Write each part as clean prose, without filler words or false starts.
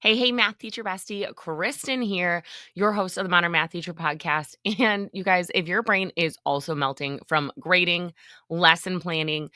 Hey, math teacher bestie, Kristen here, your host of the Modern Math Teacher podcast. And you guys, if your brain is also melting from grading, lesson planning,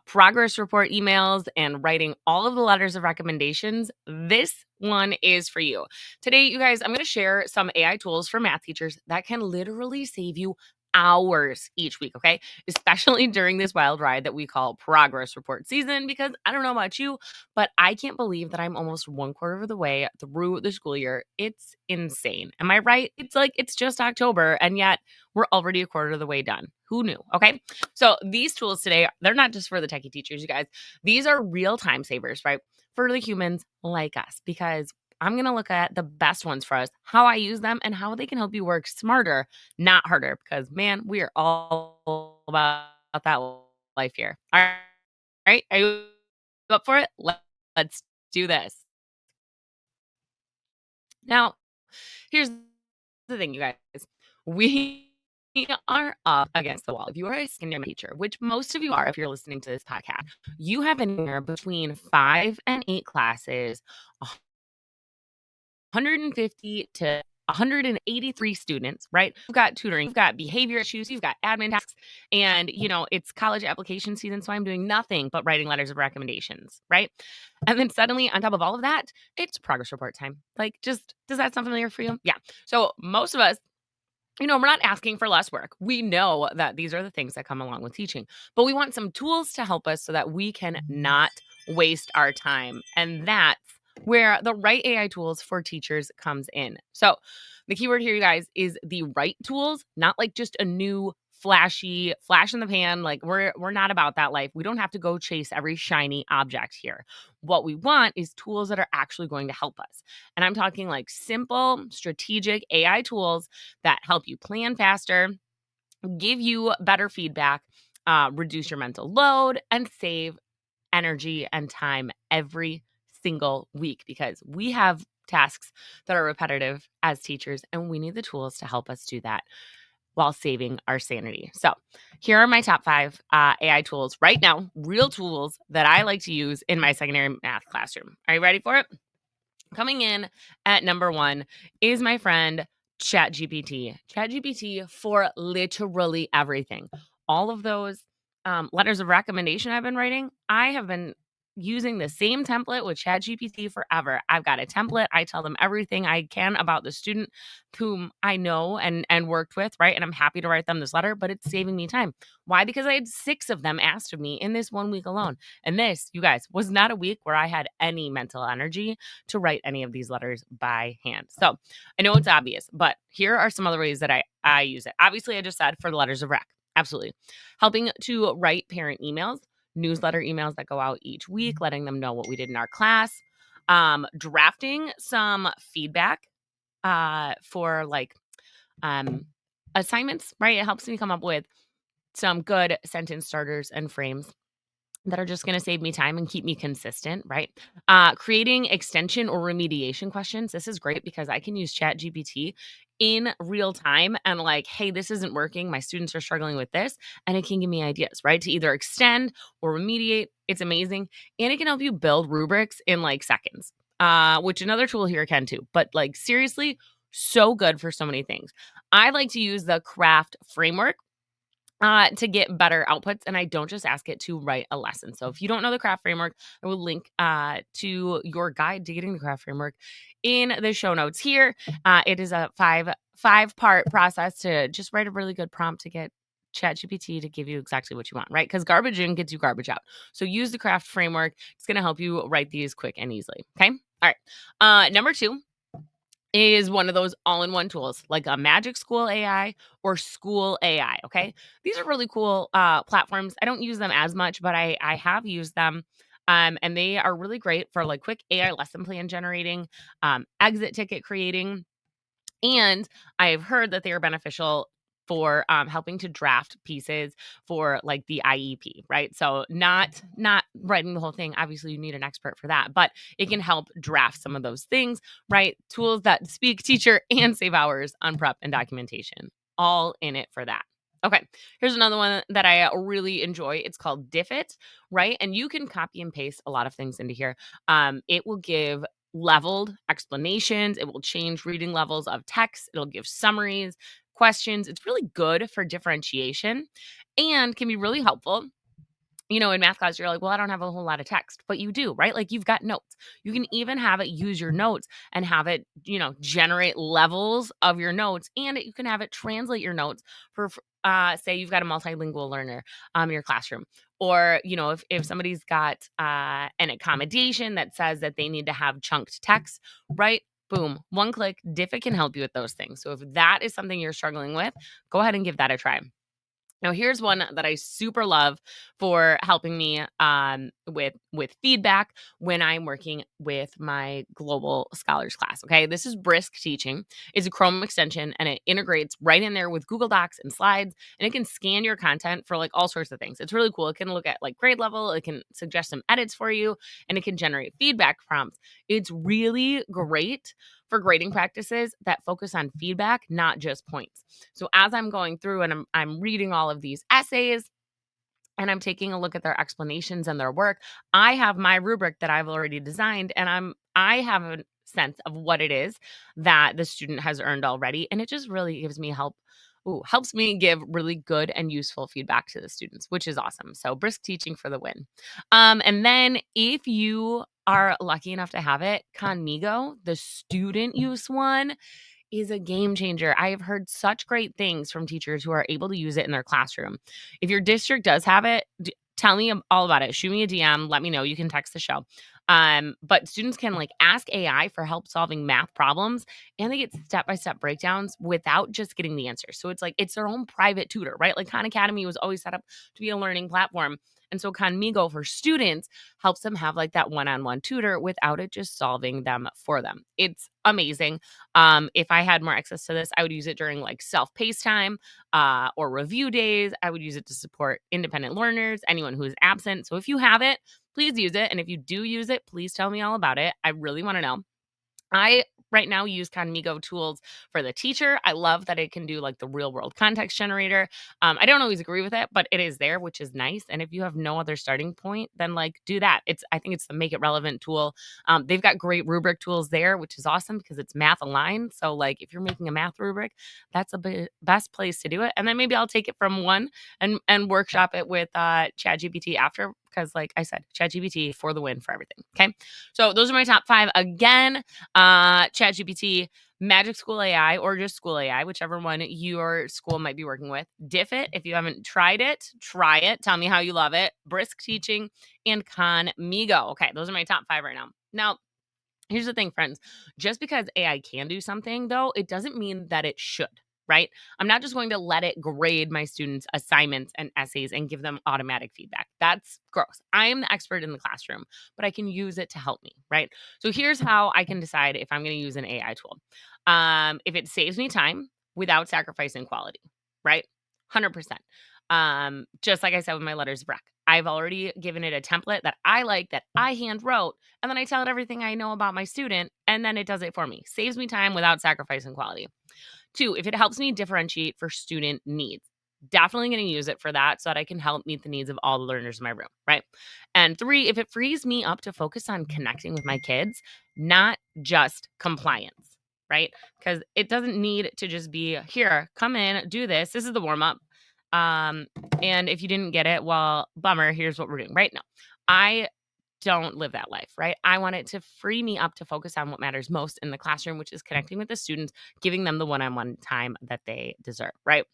progress report emails, and writing all of the letters of recommendations, this one is for you. Today, you guys, I'm going to share some AI tools for math teachers that can literally save you hours each week, okay? Especially during this wild ride that we call progress report season, because I don't know about you, but I can't believe that I'm almost one quarter of the way through the school year. It's insane. Am I right? It's like it's just October, and yet we're already a quarter of the way done. Who knew? Okay. So these tools today, they're not just for the techie teachers, you guys. These are real time savers, right? For the humans like us, because I'm going to look at the best ones for us, how I use them, and how they can help you work smarter, not harder, because man, we are all about that life here. All right. Are you up for it? Let's do this. Now, here's the thing, you guys. We are up against the wall. If you are a secondary teacher, which most of you are if you're listening to this podcast, you have anywhere between 5 and 8 classes, 150 to 183 students, right? You've got tutoring, you've got behavior issues, you've got admin tasks, and it's college application season, so I'm doing nothing but writing letters of recommendations, right? And then suddenly, on top of all of that, it's progress report time. Like, just does that sound familiar for you? Yeah. So most of us, we're not asking for less work. We know that these are the things that come along with teaching, but we want some tools to help us so that we can not waste our time. And that's where the right AI tools for teachers comes in. So the keyword here, you guys, is the right tools, not like just a new flashy flash in the pan. Like we're not about that life. We don't have to go chase every shiny object here. What we want is tools that are actually going to help us. And I'm talking like simple, strategic AI tools that help you plan faster, give you better feedback, reduce your mental load, and save energy and time every single week because we have tasks that are repetitive as teachers, and we need the tools to help us do that while saving our sanity. So, here are my top 5 AI tools right now, real tools that I like to use in my secondary math classroom. Are you ready for it? Coming in at number 1 is my friend ChatGPT. ChatGPT for literally everything. All of those letters of recommendation I've been writing, I have been using the same template with ChatGPT forever. I've got a template. I tell them everything I can about the student whom I know and worked with, right? And I'm happy to write them this letter, but it's saving me time. Why? Because I had 6 of them asked of me in this 1 week alone. And this, you guys, was not a week where I had any mental energy to write any of these letters by hand. So I know it's obvious, but here are some other ways that I use it. Obviously, I just said for the letters of rec. Absolutely. Helping to write parent emails, newsletter emails that go out each week, letting them know what we did in our class, drafting some feedback for like assignments, right? It helps me come up with some good sentence starters and frames that are just going to save me time and keep me consistent, right? Creating extension or remediation questions. This is great because I can use Chat GPT in real time and like, hey, this isn't working. My students are struggling with this. And it can give me ideas, right? To either extend or remediate. It's amazing. And it can help you build rubrics in like seconds, which another tool here can too. But like, seriously, so good for so many things. I like to use the craft framework to get better outputs. And I don't just ask it to write a lesson. So if you don't know the craft framework, I will link to your guide to getting the craft framework in the show notes here. It is a five-part process to just write a really good prompt to get ChatGPT to give you exactly what you want, right? Because garbage in gets you garbage out. So use the craft framework. It's going to help you write these quick and easily. Okay. All right. Number 2 is one of those all-in-one tools like a Magic School AI or School AI, okay? These are really cool platforms. I don't use them as much, but I have used them. And they are really great for like quick AI lesson plan generating, exit ticket creating, and I've heard that they are beneficial for helping to draft pieces for like the IEP, right? So not writing the whole thing. Obviously, you need an expert for that, but it can help draft some of those things, right? Tools that speak teacher and save hours on prep and documentation. All in it for that. Okay, here's another one that I really enjoy. It's called Diffit, right? And you can copy and paste a lot of things into here. It will give leveled explanations. It will change reading levels of text. It'll give summaries, questions. It's really good for differentiation and can be really helpful. In math class, you're like, well, I don't have a whole lot of text, but you do, right? Like you've got notes. You can even have it use your notes and have it, generate levels of your notes. And you can have it translate your notes say you've got a multilingual learner in your classroom. Or, if somebody's got an accommodation that says that they need to have chunked text, right? Boom, one click, Diffit can help you with those things. So if that is something you're struggling with, go ahead and give that a try. Now, here's one that I super love for helping me with feedback when I'm working with my global scholars class. Okay, this is Brisk Teaching. It's a Chrome extension and it integrates right in there with Google Docs and slides, and it can scan your content for like all sorts of things. It's really cool. It can look at like grade level, it can suggest some edits for you, and it can generate feedback prompts. It's really great for grading practices that focus on feedback, not just points. So as I'm going through and I'm reading all of these essays and I'm taking a look at their explanations and their work, I have my rubric that I've already designed and I have a sense of what it is that the student has earned already, and it just really gives me helps me give really good and useful feedback to the students, which is awesome. So Brisk Teaching for the win. And then if you are lucky enough to have it, Conmigo, the student use one, is a game changer. I have heard such great things from teachers who are able to use it in their classroom. If your district does have it, tell me all about it. Shoot me a DM. Let me know. You can text the show. But students can like ask AI for help solving math problems, and they get step-by-step breakdowns without just getting the answers. So it's like it's their own private tutor, right? Like Khan Academy was always set up to be a learning platform. And so Conmigo for students helps them have like that one-on-one tutor without it just solving them for them. It's amazing. If I had more access to this, I would use it during like self-paced time or review days. I would use it to support independent learners, anyone who is absent. So if you have it, please use it. And if you do use it, please tell me all about it. I really want to know. I right now use Conmigo tools for the teacher. I love that it can do like the real world context generator. I don't always agree with it, but it is there, which is nice. And if you have no other starting point, then like do that. I think it's the make it relevant tool. They've got great rubric tools there, which is awesome because it's math aligned. So like if you're making a math rubric, that's a best place to do it. And then maybe I'll take it from one and workshop it with ChatGPT after, because like I said, ChatGPT for the win for everything. Okay. So those are my top 5. Again, ChatGPT, Magic School AI, or just School AI, whichever one your school might be working with. Diffit, if you haven't tried it, try it. Tell me how you love it. Brisk Teaching and Conmigo. Okay, those are my top 5 right now. Now, here's the thing, friends. Just because AI can do something, though, it doesn't mean that it should, right? I'm not just going to let it grade my students' assignments and essays and give them automatic feedback. That's gross. I am the expert in the classroom, but I can use it to help me, right? So here's how I can decide if I'm going to use an AI tool. If it saves me time without sacrificing quality, right? 100%. Just like I said with my letters of rec, I've already given it a template that I like, that I hand wrote, and then I tell it everything I know about my student, and then it does it for me. Saves me time without sacrificing quality. 2, if it helps me differentiate for student needs, definitely going to use it for that so that I can help meet the needs of all the learners in my room, right? And 3, if it frees me up to focus on connecting with my kids, not just compliance, right? Because it doesn't need to just be here, come in, do this. This is the warm up. And if you didn't get it, well, bummer, here's what we're doing right now. I don't live that life, right? I want it to free me up to focus on what matters most in the classroom, which is connecting with the students, giving them the one-on-one time that they deserve, right?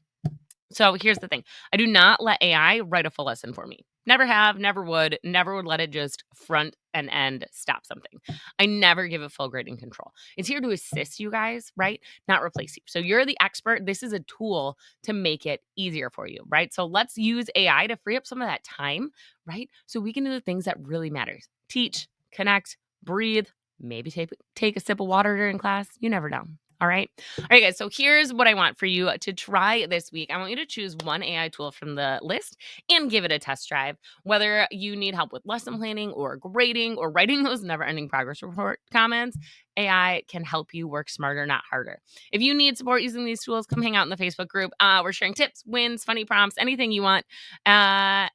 So here's the thing. I do not let AI write a full lesson for me. Never have, never would let it just front and end stop something. I never give it full grading control. It's here to assist you guys, right? Not replace you. So you're the expert. This is a tool to make it easier for you, right? So let's use AI to free up some of that time, right? So we can do the things that really matters. Teach, connect, breathe, maybe take a sip of water during class. You never know. All right. All right, guys. So here's what I want for you to try this week. I want you to choose one AI tool from the list and give it a test drive. Whether you need help with lesson planning or grading or writing those never ending progress report comments, AI can help you work smarter, not harder. If you need support using these tools, come hang out in the Facebook group. We're sharing tips, wins, funny prompts, anything you want. And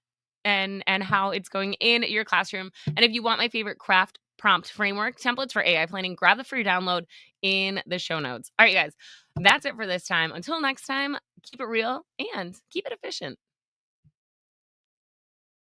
how it's going in your classroom. And if you want my favorite craft prompt framework templates for AI planning. Grab the free download in the show notes. All right, guys, that's it for this time. Until next time, keep it real and keep it efficient.